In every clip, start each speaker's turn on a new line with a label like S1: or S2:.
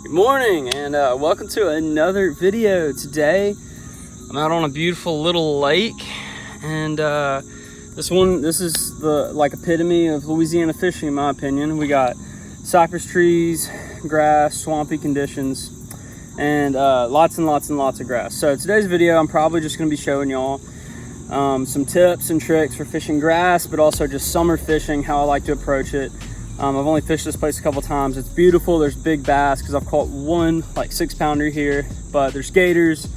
S1: Good morning and welcome to another video. Today I'm out on a beautiful little lake, and this is the epitome of Louisiana fishing in my opinion. We got cypress trees, grass, swampy conditions, and lots and lots of grass. So today's video I'm probably just going to be showing y'all some tips and tricks for fishing grass, but also just summer fishing, how I like to approach it. I've only fished this place a couple times. It's beautiful. There's big bass because I've caught one 6-pounder here, but there's gators.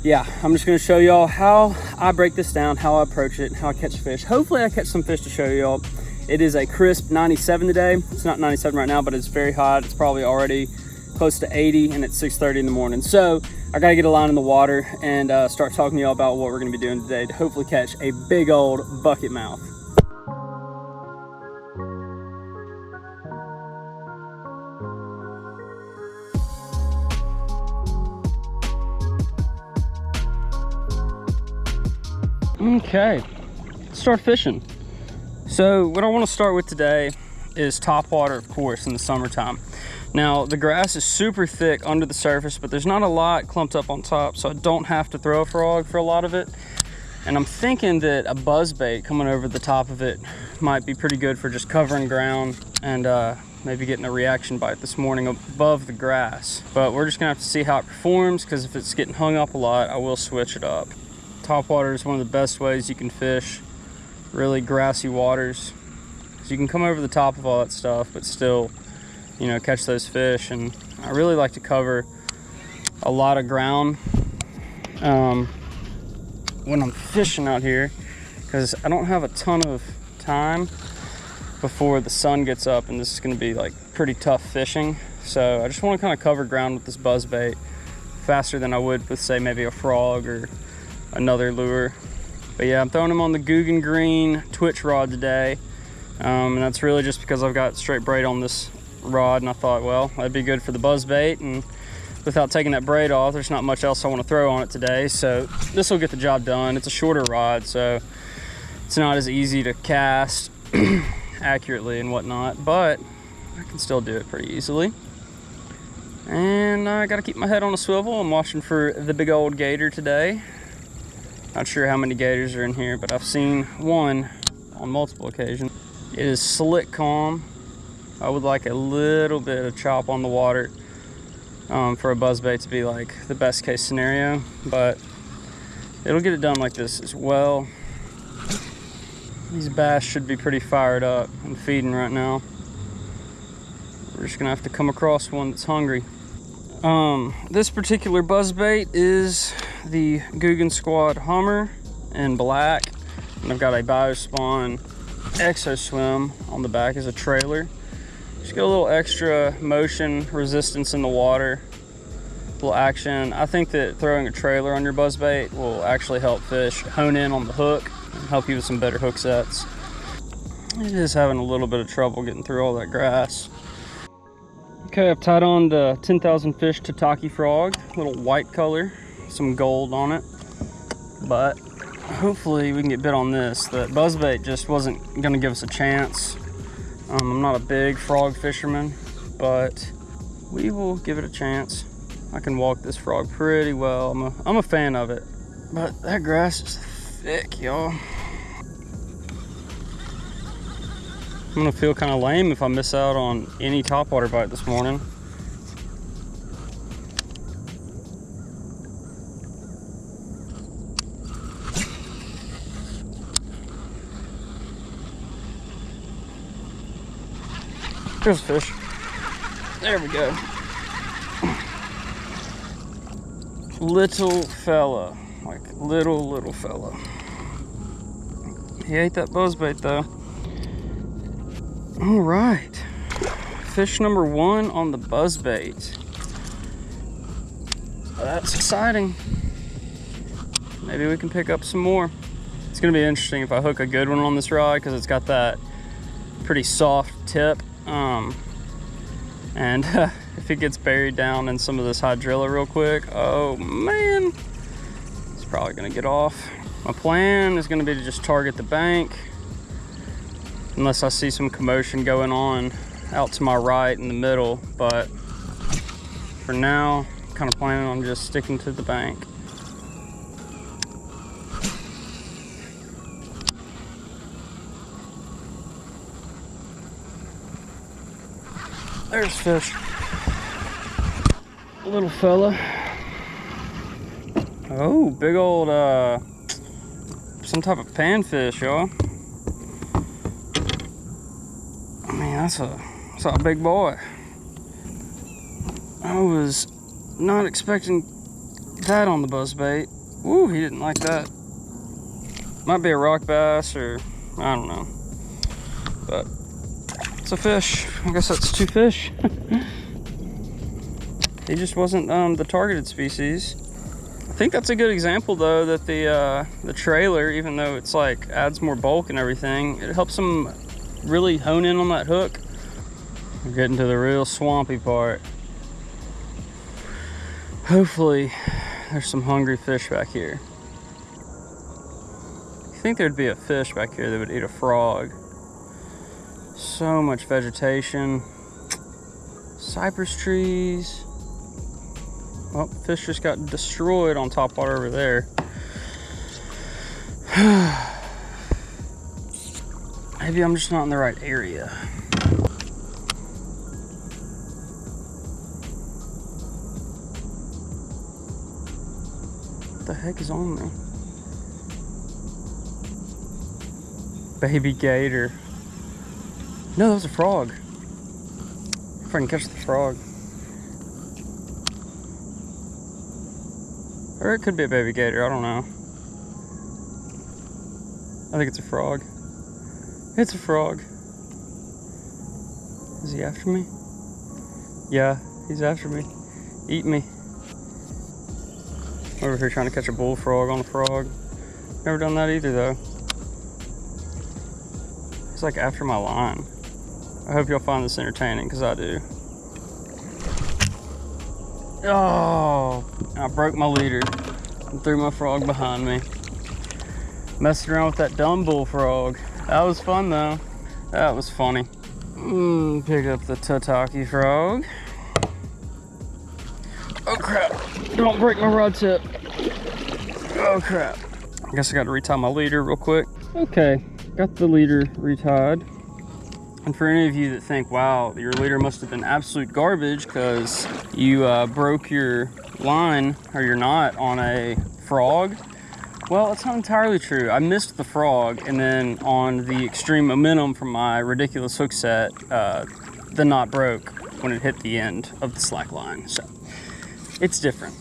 S1: Yeah, I'm just going to show y'all how I break this down, how I approach it, and how I catch fish. Hopefully I catch some fish to show y'all. It is a crisp 97 today. It's not 97 right now, but it's very hot. It's probably already close to 80, and it's 6:30 in the morning. So I got to get a line in the water and start talking to y'all about what we're going to be doing today to hopefully catch a big old bucket mouth. Okay, let's start fishing. So what I want to start with today is topwater, of course, in the summertime. Now the grass is super thick under the surface, but there's not a lot clumped up on top, so I don't have to throw a frog for a lot of it. And I'm thinking that a buzzbait coming over the top of it might be pretty good for just covering ground and maybe getting a reaction bite this morning above the grass. But we're just gonna have to see how it performs, because if it's getting hung up a lot, I will switch it up. Topwater is one of the best ways you can fish really grassy waters. So you can come over the top of all that stuff, but still, you know, catch those fish. And I really like to cover a lot of ground when I'm fishing out here, because I don't have a ton of time before the sun gets up, and this is going to be pretty tough fishing. So I just want to kind of cover ground with this buzzbait faster than I would with, say, maybe a frog or another lure. But yeah, I'm throwing him on the Guggen Green twitch rod today, and that's really just because I've got straight braid on this rod, and I thought, well, that'd be good for the buzzbait, and without taking that braid off, there's not much else I want to throw on it today, so this will get the job done. It's a shorter rod, so it's not as easy to cast accurately and whatnot, but I can still do it pretty easily. And I gotta keep my head on a swivel. I'm watching for the big old gator today. Not sure how many gators are in here, but I've seen one on multiple occasions. It is slick calm. I would like a little bit of chop on the water for a buzzbait to be the best case scenario, but it'll get it done like this as well. These bass should be pretty fired up and feeding right now. We're just gonna have to come across one that's hungry. This particular buzzbait is the Guggen Squad Hummer in black, and I've got a Biospawn Exo Swim on the back as a trailer. Just get a little extra motion resistance in the water, a little action. I think that throwing a trailer on your buzzbait will actually help fish hone in on the hook and help you with some better hook sets. It is having a little bit of trouble getting through all that grass. Okay, I've tied on the 10,000 Fish Tataki frog, little white color, some gold on it, but hopefully we can get bit on this. The buzzbait just wasn't gonna give us a chance. I'm not a big frog fisherman, but we will give it a chance. I can walk this frog pretty well. I'm a fan of it, but that grass is thick, y'all. I'm gonna feel kind of lame if I miss out on any topwater bite this morning. There's a fish. There we go. Little fella, little fella. He ate that buzzbait though. All right, fish number one on the buzzbait. That's exciting. Maybe we can pick up some more. It's gonna be interesting if I hook a good one on this rod, because it's got that pretty soft tip. And if it gets buried down in some of this hydrilla real quick, oh man, it's probably gonna get off. My plan is gonna be to just target the bank, unless I see some commotion going on out to my right in the middle, but for now, I'm kind of planning on just sticking to the bank. There's fish. Little fella. Oh, big old, some type of panfish, y'all. I mean, that's a big boy. I was not expecting that on the buzzbait. Ooh, he didn't like that. Might be a rock bass or, I don't know. But it's a fish. I guess that's 2 fish. He just wasn't the targeted species. I think that's a good example though, that the trailer, even though it's like adds more bulk and everything, it helps them really hone in on that hook. We're getting to the real swampy part. Hopefully there's some hungry fish back here. You think there'd be a fish back here that would eat a frog? So much vegetation. Cypress trees. Oh, fish just got destroyed on Topwater over there. Maybe I'm just not in the right area. What the heck is on me? Baby gator. No, that was a frog. If I can catch the frog. Or it could be a baby gator, I don't know. I think it's a frog. It's a frog. Is he after me? Yeah, he's after me. Eat me. Over here trying to catch a bullfrog on a frog. Never done that either though. He's like after my line. I hope y'all find this entertaining, because I do. Oh, I broke my leader and threw my frog behind me. Messing around with that dumb bullfrog. That was fun though. That was funny. Pick up the tataki frog. Oh crap, don't break my rod tip. Oh crap. I guess I got to retie my leader real quick. Okay, got the leader retied. And for any of you that think, wow, your leader must have been absolute garbage because you broke your line or your knot on a frog, well, it's not entirely true. I missed the frog, and then on the extreme momentum from my ridiculous hook set, the knot broke when it hit the end of the slack line. So it's different.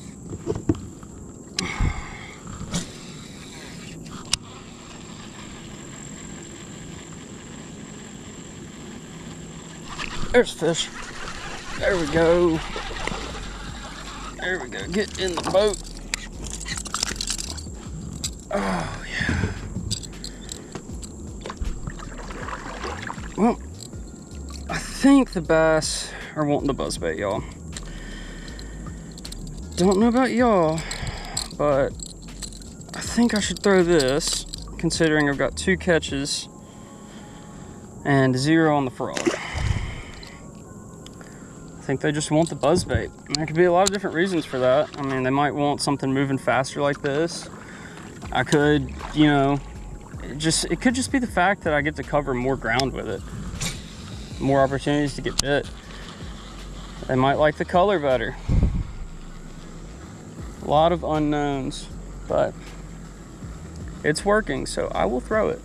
S1: There's fish. There we go. There we go. Get in the boat. Oh, yeah. Well, I think the bass are wanting the buzzbait, y'all. Don't know about y'all, but I think I should throw this, considering I've got 2 catches and 0 on the frog. I think they just want the buzzbait. There could be a lot of different reasons for that. I mean, they might want something moving faster like this. I could, you know, it could just be the fact that I get to cover more ground with it. More opportunities to get bit. They might like the color better. A lot of unknowns, but it's working, so I will throw it.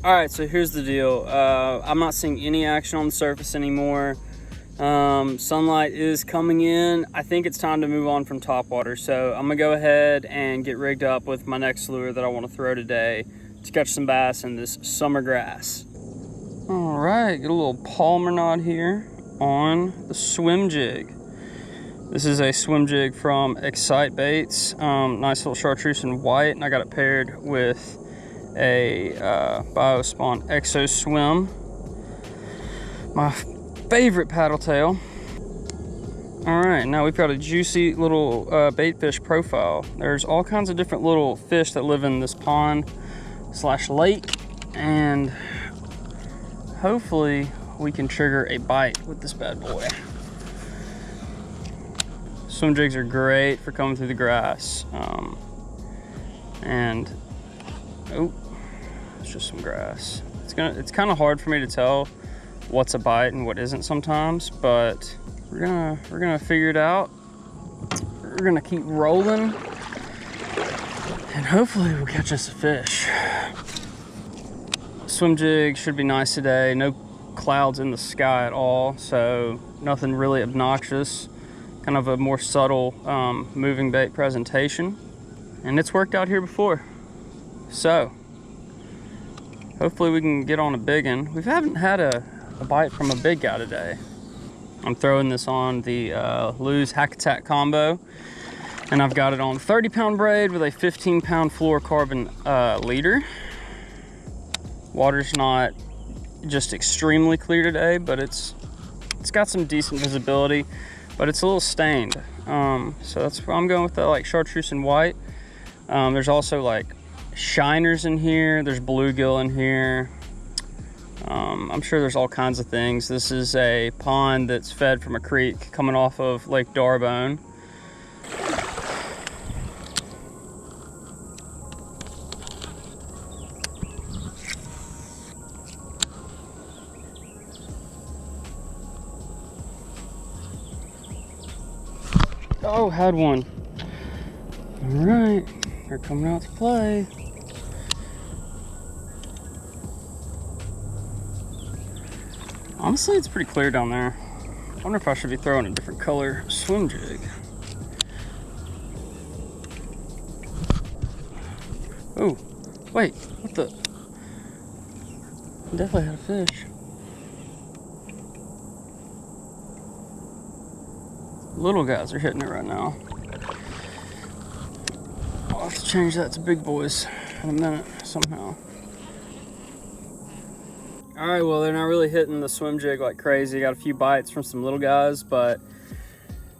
S1: All right, so here's the deal. I'm not seeing any action on the surface anymore. Sunlight is coming in. I think it's time to move on from Topwater, so I'm gonna go ahead and get rigged up with my next lure that I want to throw today to catch some bass in this summer grass. All right, get a little palmer knot here on the swim jig. This is a swim jig from Excite Baits. Nice little chartreuse and white, and I got it paired with a Biospawn Exo Swim. My favorite paddle tail. All right, now we've got a juicy little bait fish profile. There's all kinds of different little fish that live in this pond / lake, and hopefully we can trigger a bite with this bad boy. Swim jigs are great for coming through the grass. And oh, it's just some grass. It's kind of hard for me to tell what's a bite and what isn't sometimes, but we're gonna figure it out. We're gonna keep rolling, and hopefully we'll catch us a fish. Swim jig should be nice today. No clouds in the sky at all, so nothing really obnoxious. Kind of a more subtle moving bait presentation, and it's worked out here before. So hopefully we can get on a big one. We haven't had a bite from a big guy today. I'm throwing this on the Lou's Hack Attack combo, and I've got it on 30-pound braid with a 15-pound fluorocarbon leader. Water's not just extremely clear today, but it's got some decent visibility, but it's a little stained. So that's why I'm going with the like chartreuse and white. There's also like shiners in here. There's bluegill in here. I'm sure there's all kinds of things. This is a pond that's fed from a creek coming off of Lake Darbone. Oh, had one. All right, they're coming out to play. Honestly, it's pretty clear down there. I wonder if I should be throwing a different color swim jig. Oh, wait, what the? Definitely had a fish. Little guys are hitting it right now. I'll have to change that to big boys in a minute somehow. All right, well, they're not really hitting the swim jig like crazy. Got a few bites from some little guys, but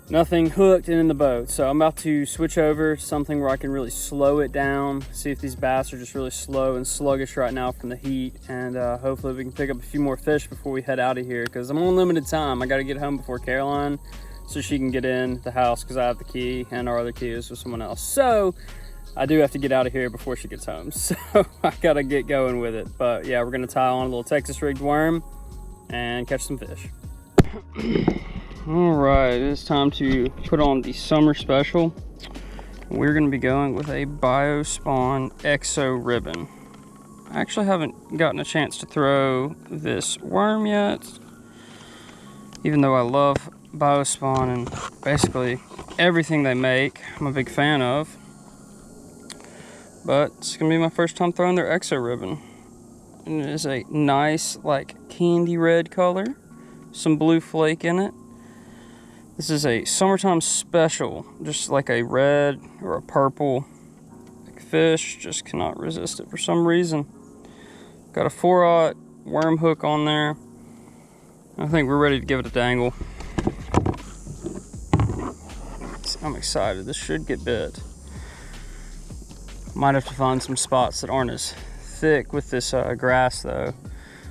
S1: nothing hooked and in the boat. So I'm about to switch over to something where I can really slow it down, see if these bass are just really slow and sluggish right now from the heat, and hopefully we can pick up a few more fish before we head out of here, because I'm on limited time. I got to get home before Caroline so she can get in the house, because I have the key and our other key is with someone else. So I do have to get out of here before she gets home, so I gotta get going with it. But yeah, we're gonna tie on a little Texas rigged worm and catch some fish. All right, it's time to put on the summer special. We're gonna be going with a Biospawn Exo ribbon. I actually haven't gotten a chance to throw this worm yet, even though I love Biospawn and basically everything they make. I'm a big fan of. But it's gonna be my first time throwing their Exo ribbon. And it is a nice, like, candy red color. Some blue flake in it. This is a summertime special. Just like a red or a purple fish. Just cannot resist it for some reason. Got a 4/0 worm hook on there. I think we're ready to give it a dangle. I'm excited. This should get bit. Might have to find some spots that aren't as thick with this grass though,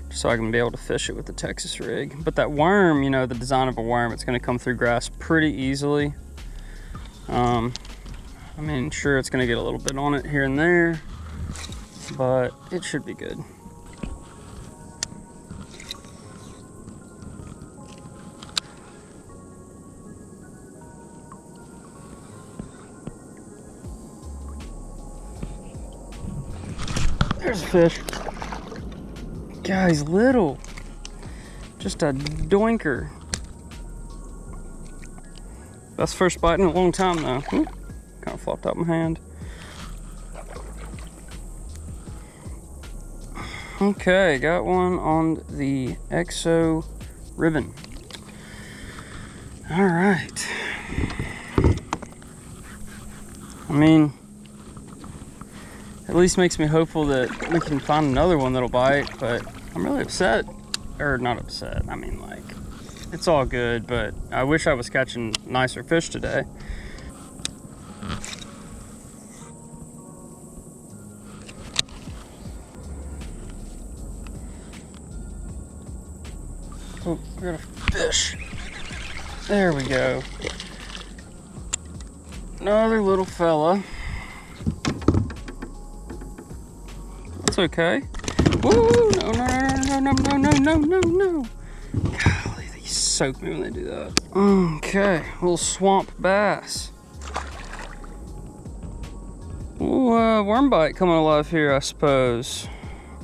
S1: so I can be able to fish it with the Texas rig. But that worm, you know, the design of a worm, it's going to come through grass pretty easily. I mean, sure, it's going to get a little bit on it here and there, but it should be good. There's a fish. Guys, little. Just a doinker. That's first bite in a long time though. Ooh, kind of flopped out my hand. Okay, got one on the Exo ribbon. All right. I mean, at least makes me hopeful that we can find another one that'll bite, but I'm really upset. Or not upset, I mean, like, it's all good, but I wish I was catching nicer fish today. Oh, we got a fish. There we go. Another little fella. That's okay. Woo! No, no, no, no, no, no, no, no, no. Golly, they soak me when they do that. Okay, little swamp bass. Ooh, worm bite coming alive here, I suppose.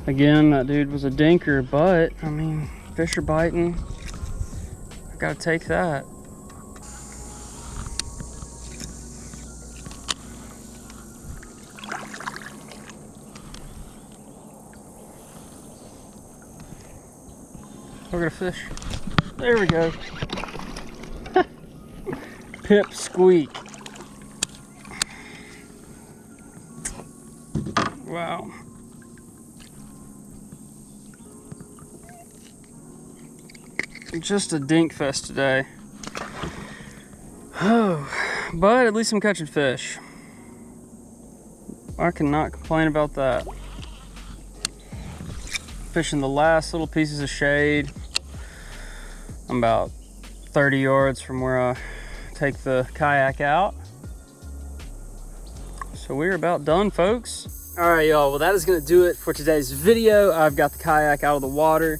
S1: Again, that dude was a dinker, but I mean, fish are biting. I gotta take that. We're gonna fish. There we go. Pip squeak. Wow. Just a dink fest today. Oh, but at least I'm catching fish. I cannot complain about that. Fishing the last little pieces of shade. I'm about 30 yards from where I take the kayak out. So we're about done, folks. All right, y'all, well, that is gonna do it for today's video. I've got the kayak out of the water,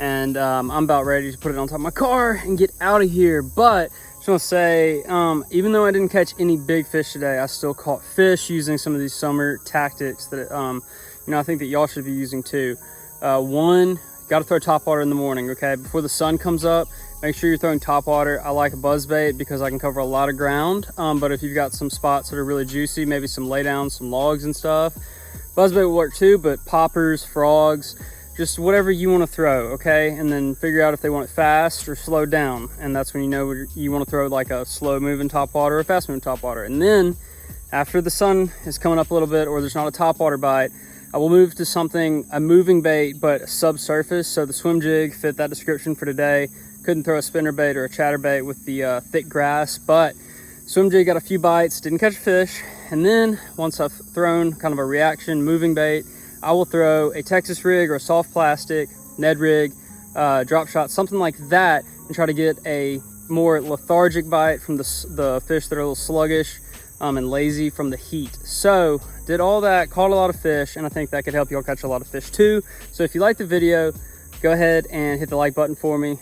S1: and I'm about ready to put it on top of my car and get out of here. But just wanna say, even though I didn't catch any big fish today, I still caught fish using some of these summer tactics that, you know, I think that y'all should be using too. One, gotta throw topwater in the morning, okay? Before the sun comes up, make sure you're throwing topwater. I like a buzzbait because I can cover a lot of ground, but if you've got some spots that are really juicy, maybe some laydowns, some logs and stuff, buzzbait will work too, but poppers, frogs, just whatever you want to throw, okay? And then figure out if they want it fast or slowed down, and that's when you know you want to throw like a slow moving topwater or a fast moving topwater. And then after the sun is coming up a little bit or there's not a topwater bite, I will move to something, a moving bait, but subsurface. So the swim jig fit that description for today. Couldn't throw a spinner bait or a chatterbait with the thick grass, but swim jig got a few bites, didn't catch a fish. And then once I've thrown kind of a reaction moving bait, I will throw a Texas rig or a soft plastic, Ned rig, drop shot, something like that, and try to get a more lethargic bite from the fish that are a little sluggish and lazy from the heat. So did all that, caught a lot of fish, and I think that could help y'all catch a lot of fish too. So if you like the video, go ahead and hit the like button for me.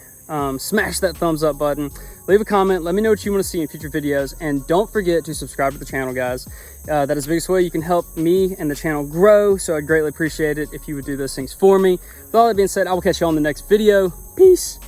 S1: Smash that thumbs up button, leave a comment, let me know what you want to see in future videos, and don't forget to subscribe to the channel, guys. That is the biggest way you can help me and the channel grow, so I'd greatly appreciate it if you would do those things for me. With all that being said, I will catch you on the next video. Peace.